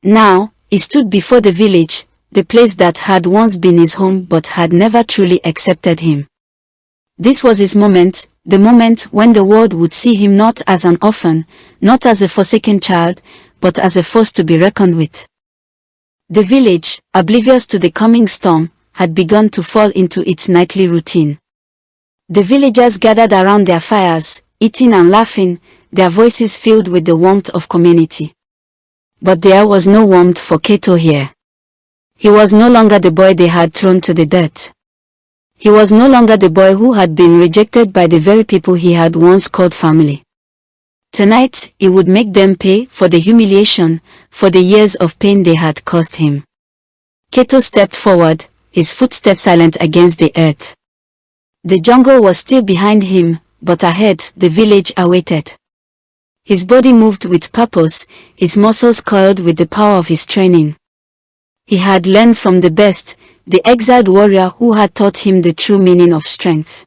Now, he stood before the village, the place that had once been his home but had never truly accepted him. This was his moment, the moment when the world would see him not as an orphan, not as a forsaken child, but as a force to be reckoned with. The village, oblivious to the coming storm, had begun to fall into its nightly routine. The villagers gathered around their fires, eating and laughing, their voices filled with the warmth of community. But there was no warmth for Kato here. He was no longer the boy they had thrown to the dirt. He was no longer the boy who had been rejected by the very people he had once called family. Tonight, he would make them pay for the humiliation, for the years of pain they had caused him. Kato stepped forward, his footsteps silent against the earth. The jungle was still behind him, but ahead, the village awaited. His body moved with purpose, his muscles coiled with the power of his training. He had learned from the best, the exiled warrior who had taught him the true meaning of strength.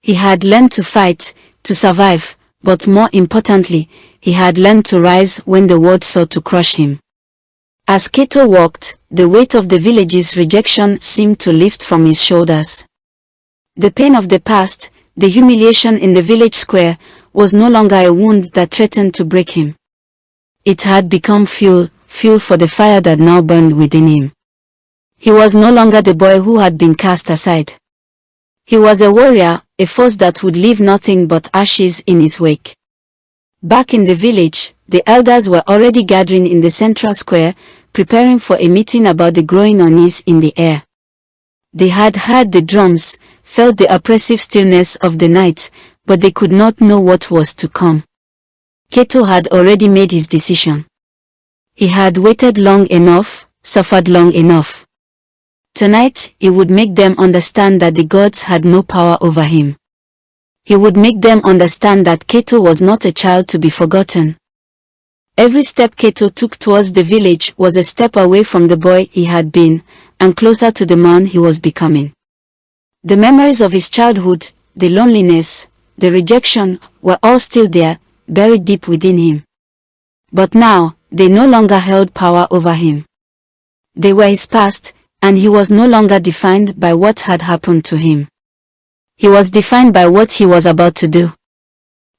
He had learned to fight, to survive, but more importantly, he had learned to rise when the world sought to crush him. As Kato walked, the weight of the village's rejection seemed to lift from his shoulders. The pain of the past, the humiliation in the village square, was no longer a wound that threatened to break him. It had become fuel for the fire that now burned within him. He was no longer the boy who had been cast aside. He was a warrior, a force that would leave nothing but ashes in his wake. Back in the village, the elders were already gathering in the central square, preparing for a meeting about the growing unease in the air. They had heard the drums, felt the oppressive stillness of the night, but they could not know what was to come. Kato had already made his decision. He had waited long enough, suffered long enough. Tonight, he would make them understand that the gods had no power over him. He would make them understand that Kato was not a child to be forgotten. Every step Kato took towards the village was a step away from the boy he had been, and closer to the man he was becoming. The memories of his childhood, the loneliness, the rejection, were all still there, buried deep within him. But now, they no longer held power over him. They were his past, and he was no longer defined by what had happened to him. He was defined by what he was about to do.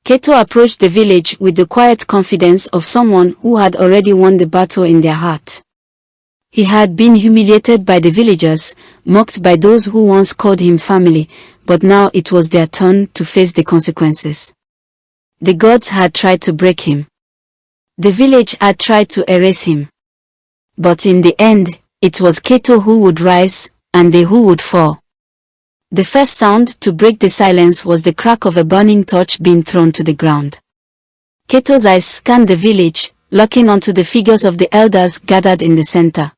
Kato approached the village with the quiet confidence of someone who had already won the battle in their heart. He had been humiliated by the villagers, mocked by those who once called him family, but now it was their turn to face the consequences. The gods had tried to break him. The village had tried to erase him. But in the end, it was Kato who would rise, and they who would fall. The first sound to break the silence was the crack of a burning torch being thrown to the ground. Kato's eyes scanned the village, locking onto the figures of the elders gathered in the center.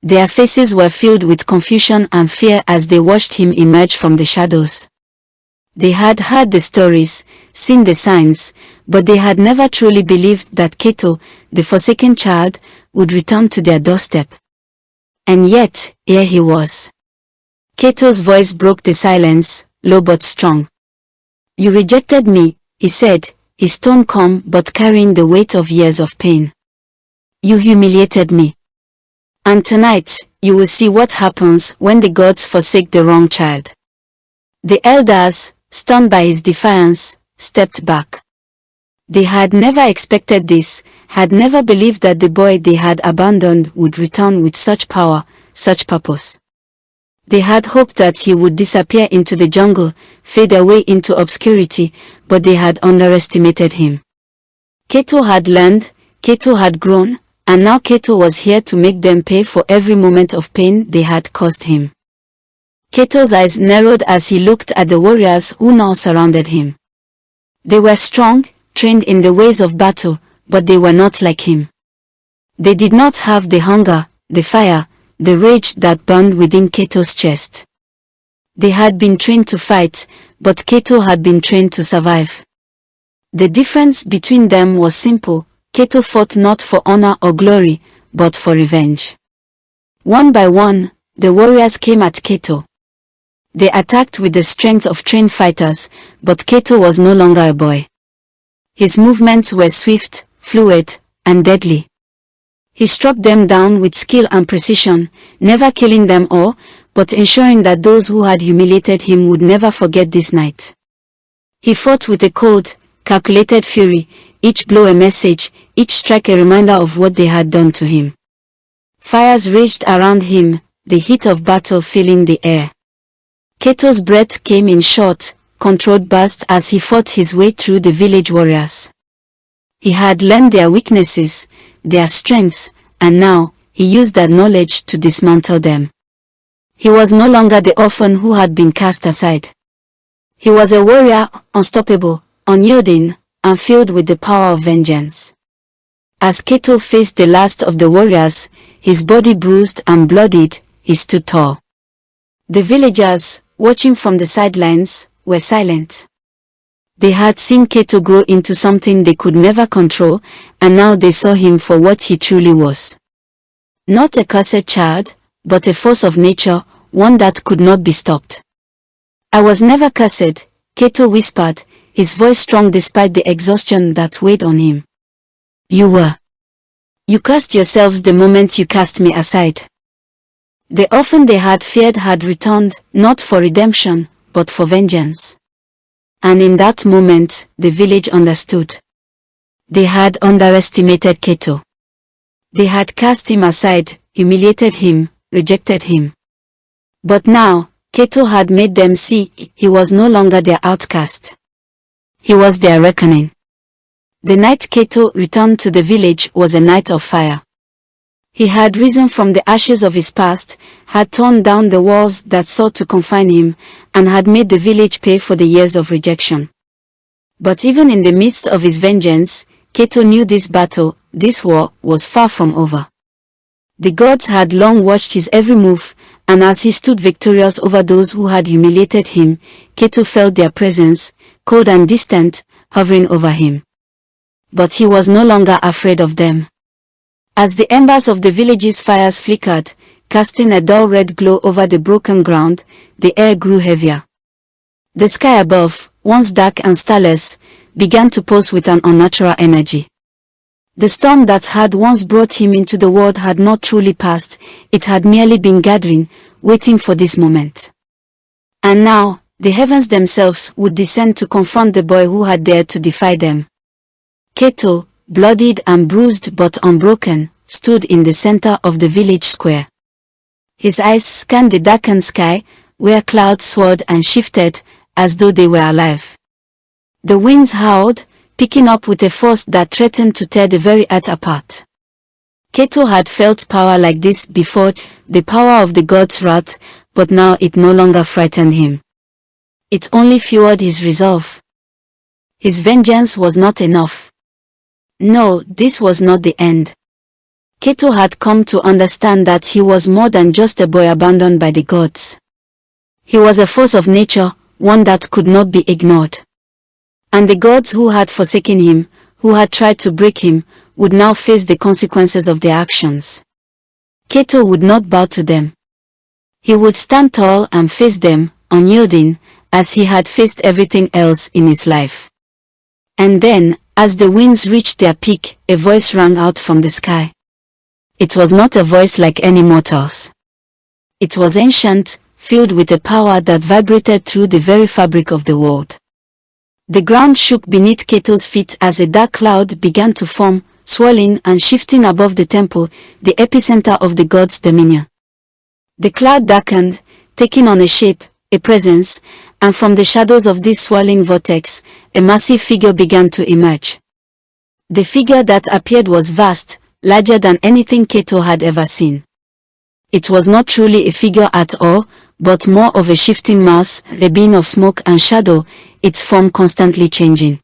Their faces were filled with confusion and fear as they watched him emerge from the shadows. They had heard the stories, seen the signs, but they had never truly believed that Kato, the forsaken child, would return to their doorstep. And yet, here he was. Kato's voice broke the silence, low but strong. "You rejected me," he said, his tone calm but carrying the weight of years of pain. "You humiliated me. And tonight, you will see what happens when the gods forsake the wrong child." The elders, stunned by his defiance, stepped back. They had never expected this, had never believed that the boy they had abandoned would return with such power, such purpose. They had hoped that he would disappear into the jungle, fade away into obscurity, but they had underestimated him. Kato had learned, Kato had grown, and now Kato was here to make them pay for every moment of pain they had caused him. Kato's eyes narrowed as he looked at the warriors who now surrounded him. They were strong, trained in the ways of battle, but they were not like him. They did not have the hunger, the fire, the rage that burned within Kato's chest. They had been trained to fight, but Kato had been trained to survive. The difference between them was simple: Kato fought not for honor or glory, but for revenge. One by one, the warriors came at Kato. They attacked with the strength of trained fighters, but Kato was no longer a boy. His movements were swift, fluid, and deadly. He struck them down with skill and precision, never killing them all, but ensuring that those who had humiliated him would never forget this night. He fought with a cold, calculated fury, each blow a message, each strike a reminder of what they had done to him. Fires raged around him, the heat of battle filling the air. Kato's breath came in short, controlled bursts as he fought his way through the village warriors. He had learned their weaknesses, their strengths, and now, he used that knowledge to dismantle them. He was no longer the orphan who had been cast aside. He was a warrior, unstoppable, unyielding, and filled with the power of vengeance. As Kato faced the last of the warriors, his body bruised and bloodied, he stood tall. The villagers, watching from the sidelines, were silent. They had seen Kato grow into something they could never control, and now they saw him for what he truly was. Not a cursed child, but a force of nature, one that could not be stopped. "I was never cursed," Kato whispered, his voice strong despite the exhaustion that weighed on him. "You were. You cursed yourselves the moment you cast me aside." The orphan they had feared had returned, not for redemption, but for vengeance. And in that moment, the village understood. They had underestimated Kato. They had cast him aside, humiliated him, rejected him. But now, Kato had made them see he was no longer their outcast. He was their reckoning. The night Kato returned to the village was a night of fire. He had risen from the ashes of his past, had torn down the walls that sought to confine him, and had made the village pay for the years of rejection. But even in the midst of his vengeance, Kato knew this battle, this war, was far from over. The gods had long watched his every move, and as he stood victorious over those who had humiliated him, Kato felt their presence, cold and distant, hovering over him. But he was no longer afraid of them. As the embers of the village's fires flickered, casting a dull red glow over the broken ground, the air grew heavier. The sky above, once dark and starless, began to pulse with an unnatural energy. The storm that had once brought him into the world had not truly passed, it had merely been gathering, waiting for this moment. And now, the heavens themselves would descend to confront the boy who had dared to defy them. Kato, bloodied and bruised but unbroken, stood in the center of the village square. His eyes scanned the darkened sky, where clouds swirled and shifted, as though they were alive. The winds howled, picking up with a force that threatened to tear the very earth apart. Kato had felt power like this before, the power of the gods' wrath, but now it no longer frightened him. It only fueled his resolve. His vengeance was not enough. No, this was not the end. Kato had come to understand that he was more than just a boy abandoned by the gods. He was a force of nature, one that could not be ignored. And the gods who had forsaken him, who had tried to break him, would now face the consequences of their actions. Kato would not bow to them. He would stand tall and face them, unyielding, as he had faced everything else in his life. And then, as the winds reached their peak, a voice rang out from the sky. It was not a voice like any mortals. It was ancient, filled with a power that vibrated through the very fabric of the world. The ground shook beneath Kato's feet as a dark cloud began to form, swirling and shifting above the temple, the epicenter of the gods' dominion. The cloud darkened, taking on a shape, a presence, and from the shadows of this swirling vortex, a massive figure began to emerge. The figure that appeared was vast, larger than anything Kato had ever seen. It was not truly a figure at all, but more of a shifting mass, a being of smoke and shadow, its form constantly changing.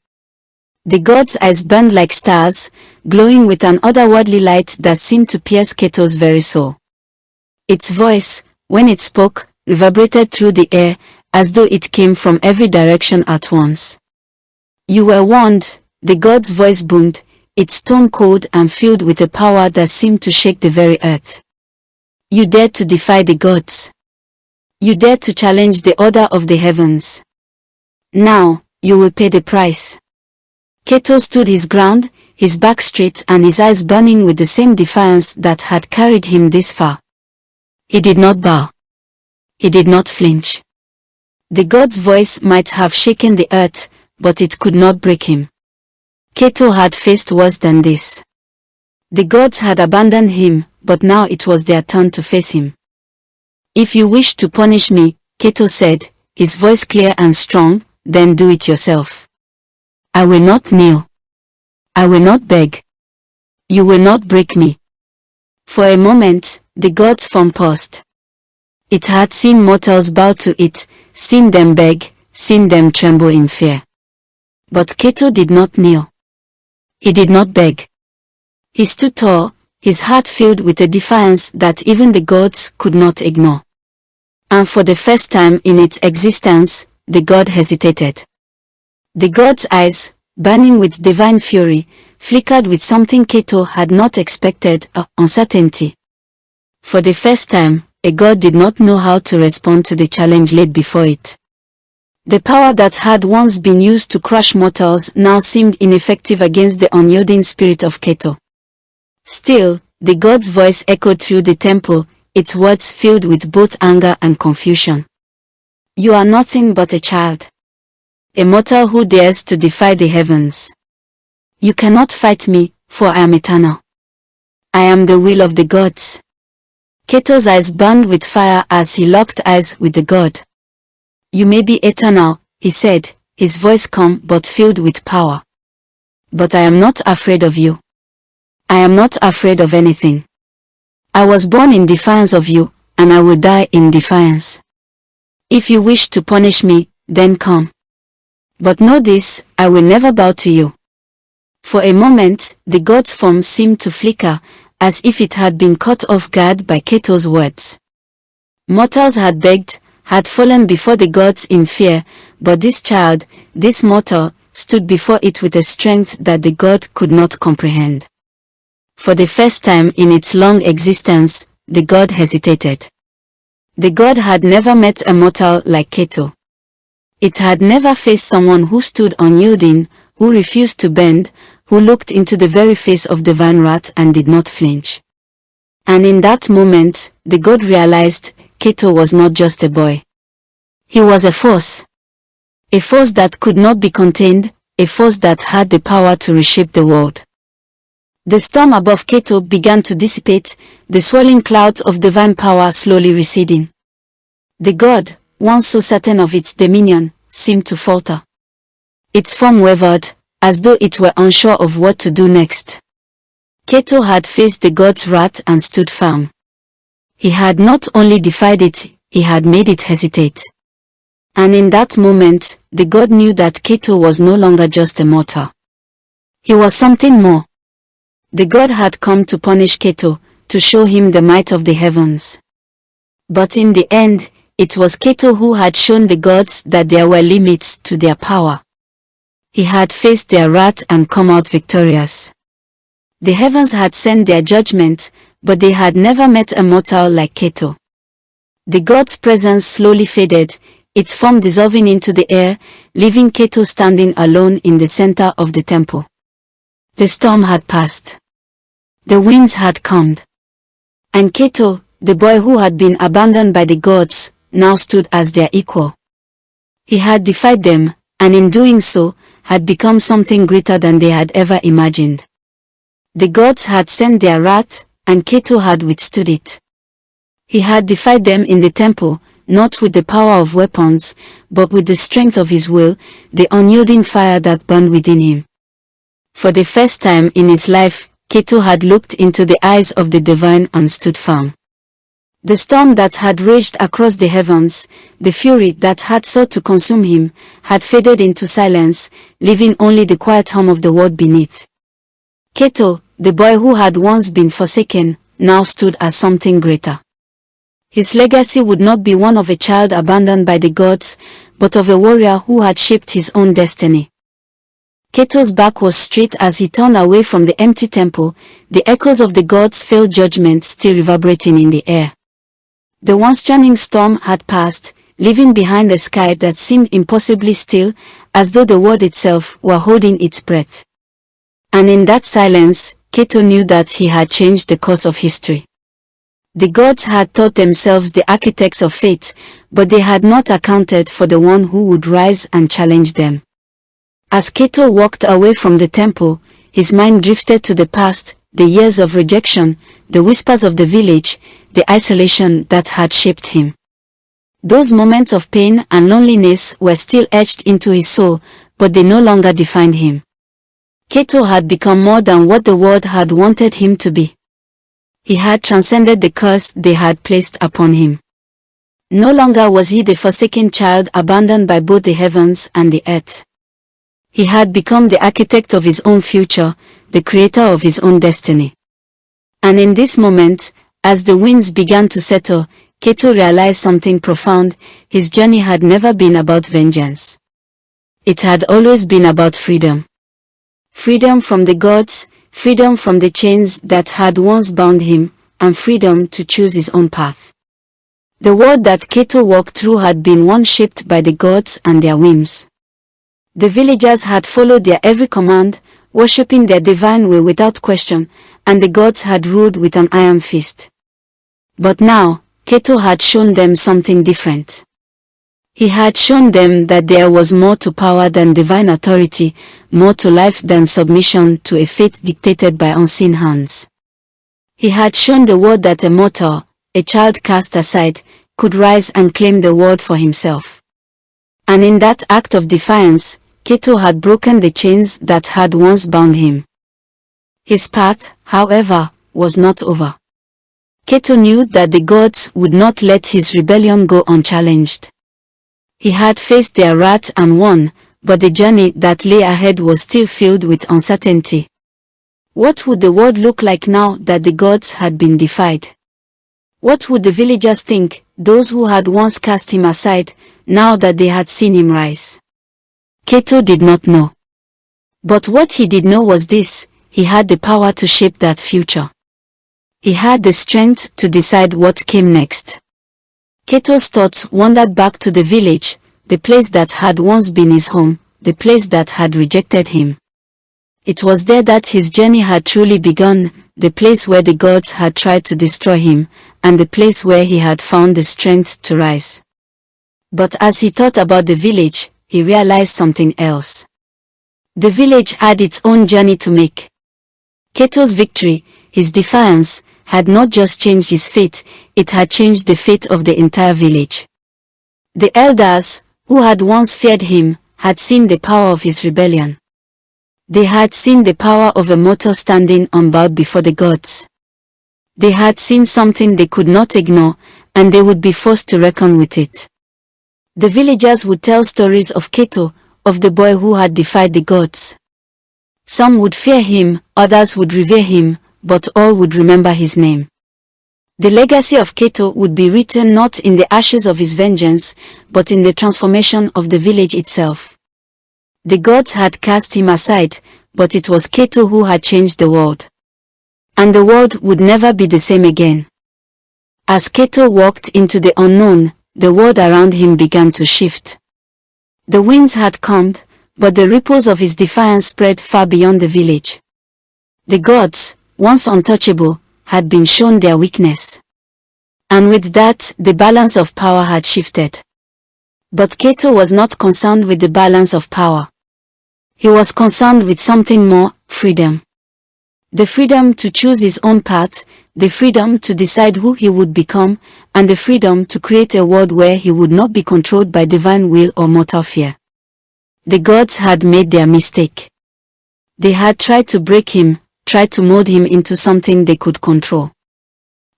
The god's eyes burned like stars, glowing with an otherworldly light that seemed to pierce Kato's very soul. Its voice, when it spoke, reverberated through the air, as though it came from every direction at once. You were warned, the god's voice boomed, its tone cold and filled with a power that seemed to shake the very earth. You dared to defy the gods. You dared to challenge the order of the heavens. Now, you will pay the price. Kato stood his ground, his back straight and his eyes burning with the same defiance that had carried him this far. He did not bow. He did not flinch. The god's voice might have shaken the earth, but it could not break him. Kato had faced worse than this. The gods had abandoned him, but now it was their turn to face him. If you wish to punish me, Kato said, his voice clear and strong, then do it yourself. I will not kneel. I will not beg. You will not break me. For a moment, the god's form paused. It had seen mortals bow to it, seen them beg, seen them tremble in fear. But Kato did not kneel. He did not beg. He stood tall, his heart filled with a defiance that even the gods could not ignore. And for the first time in its existence, the god hesitated. The god's eyes, burning with divine fury, flickered with something Kato had not expected, uncertainty. For the first time, a god did not know how to respond to the challenge laid before it. The power that had once been used to crush mortals now seemed ineffective against the unyielding spirit of Kato. Still, the god's voice echoed through the temple, its words filled with both anger and confusion. You are nothing but a child. A mortal who dares to defy the heavens. You cannot fight me, for I am eternal. I am the will of the gods. Kato's eyes burned with fire as he locked eyes with the god. You may be eternal, he said, his voice calm but filled with power. But I am not afraid of you. I am not afraid of anything. I was born in defiance of you, and I will die in defiance. If you wish to punish me, then come. But know this, I will never bow to you. For a moment, the god's form seemed to flicker, as if it had been caught off guard by Kato's words. Mortals had begged, had fallen before the gods in fear, but this child, this mortal, stood before it with a strength that the god could not comprehend. For the first time in its long existence, the god hesitated. The god had never met a mortal like Kato. It had never faced someone who stood unyielding, who refused to bend, who looked into the very face of divine wrath and did not flinch. And in that moment, the god realized, Kato was not just a boy. He was a force. A force that could not be contained, a force that had the power to reshape the world. The storm above Kato began to dissipate, the swirling clouds of divine power slowly receding. The god, once so certain of its dominion, seemed to falter. Its form wavered, as though it were unsure of what to do next. Kato had faced the god's wrath and stood firm. He had not only defied it, he had made it hesitate. And in that moment, the god knew that Kato was no longer just a mortal. He was something more. The god had come to punish Kato, to show him the might of the heavens. But in the end, it was Kato who had shown the gods that there were limits to their power. He had faced their wrath and come out victorious. The heavens had sent their judgment, but they had never met a mortal like Kato. The god's presence slowly faded, its form dissolving into the air, leaving Kato standing alone in the center of the temple. The storm had passed. The winds had calmed. And Kato, the boy who had been abandoned by the gods, now stood as their equal. He had defied them, and in doing so, had become something greater than they had ever imagined. The gods had sent their wrath, and Kato had withstood it. He had defied them in the temple, not with the power of weapons, but with the strength of his will, the unyielding fire that burned within him. For the first time in his life, Kato had looked into the eyes of the divine and stood firm. The storm that had raged across the heavens, the fury that had sought to consume him, had faded into silence, leaving only the quiet hum of the world beneath. Kato, the boy who had once been forsaken, now stood as something greater. His legacy would not be one of a child abandoned by the gods, but of a warrior who had shaped his own destiny. Kato's back was straight as he turned away from the empty temple, the echoes of the gods' fell judgment still reverberating in the air. The once churning storm had passed, leaving behind a sky that seemed impossibly still, as though the world itself were holding its breath. And in that silence, Kato knew that he had changed the course of history. The gods had thought themselves the architects of fate, but they had not accounted for the one who would rise and challenge them. As Kato walked away from the temple, his mind drifted to the past, the years of rejection, the whispers of the village, the isolation that had shaped him. Those moments of pain and loneliness were still etched into his soul, but they no longer defined him. Kato had become more than what the world had wanted him to be. He had transcended the curse they had placed upon him. No longer was he the forsaken child abandoned by both the heavens and the earth. He had become the architect of his own future, the creator of his own destiny. And in this moment, as the winds began to settle, Kato realized something profound. His journey had never been about vengeance. It had always been about freedom. Freedom from the gods, freedom from the chains that had once bound him, and freedom to choose his own path. The world that Kato walked through had been one shaped by the gods and their whims. The villagers had followed their every command, worshipping their divine will without question, and the gods had ruled with an iron fist. But now, Kato had shown them something different. He had shown them that there was more to power than divine authority, more to life than submission to a fate dictated by unseen hands. He had shown the world that a mortal, a child cast aside, could rise and claim the world for himself. And in that act of defiance, Kato had broken the chains that had once bound him. His path, however, was not over. Kato knew that the gods would not let his rebellion go unchallenged. He had faced their wrath and won, but the journey that lay ahead was still filled with uncertainty. What would the world look like now that the gods had been defied? What would the villagers think, those who had once cast him aside, now that they had seen him rise? Kato did not know. But what he did know was this: he had the power to shape that future. He had the strength to decide what came next. Kato's thoughts wandered back to the village, the place that had once been his home, the place that had rejected him. It was there that his journey had truly begun, the place where the gods had tried to destroy him, and the place where he had found the strength to rise. But as he thought about the village, he realized something else. The village had its own journey to make. Kato's victory, his defiance, had not just changed his fate, it had changed the fate of the entire village. The elders, who had once feared him, had seen the power of his rebellion. They had seen the power of a mortal standing unbowed before the gods. They had seen something they could not ignore, and they would be forced to reckon with it. The villagers would tell stories of Kato, of the boy who had defied the gods. Some would fear him, others would revere him, but all would remember his name. The legacy of Kato would be written not in the ashes of his vengeance, but in the transformation of the village itself. The gods had cast him aside, but it was Kato who had changed the world. And the world would never be the same again. As Kato walked into the unknown, the world around him began to shift. The winds had calmed, but the ripples of his defiance spread far beyond the village. The gods, once untouchable, had been shown their weakness. And with that, the balance of power had shifted. But Kato was not concerned with the balance of power. He was concerned with something more: freedom. The freedom to choose his own path, the freedom to decide who he would become, and the freedom to create a world where he would not be controlled by divine will or mortal fear. The gods had made their mistake. They had tried to break him, tried to mold him into something they could control.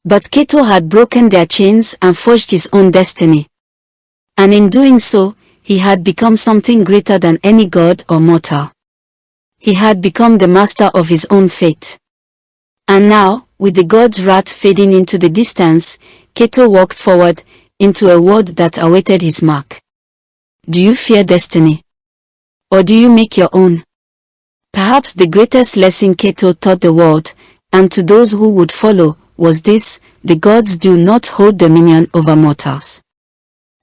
But Kato had broken their chains and forged his own destiny. And in doing so, he had become something greater than any god or mortal. He had become the master of his own fate. And now, with the god's wrath fading into the distance, Kato walked forward, into a world that awaited his mark. Do you fear destiny? Or do you make your own? Perhaps the greatest lesson Kato taught the world, and to those who would follow, was this: the gods do not hold dominion over mortals.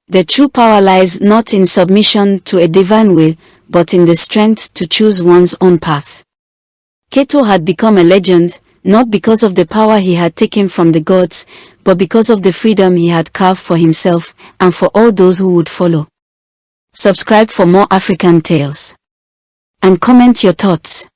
The true power lies not in submission to a divine will, but in the strength to choose one's own path. Kato had become a legend, not because of the power he had taken from the gods, but because of the freedom he had carved for himself, and for all those who would follow. Subscribe for more African tales. And comment your thoughts.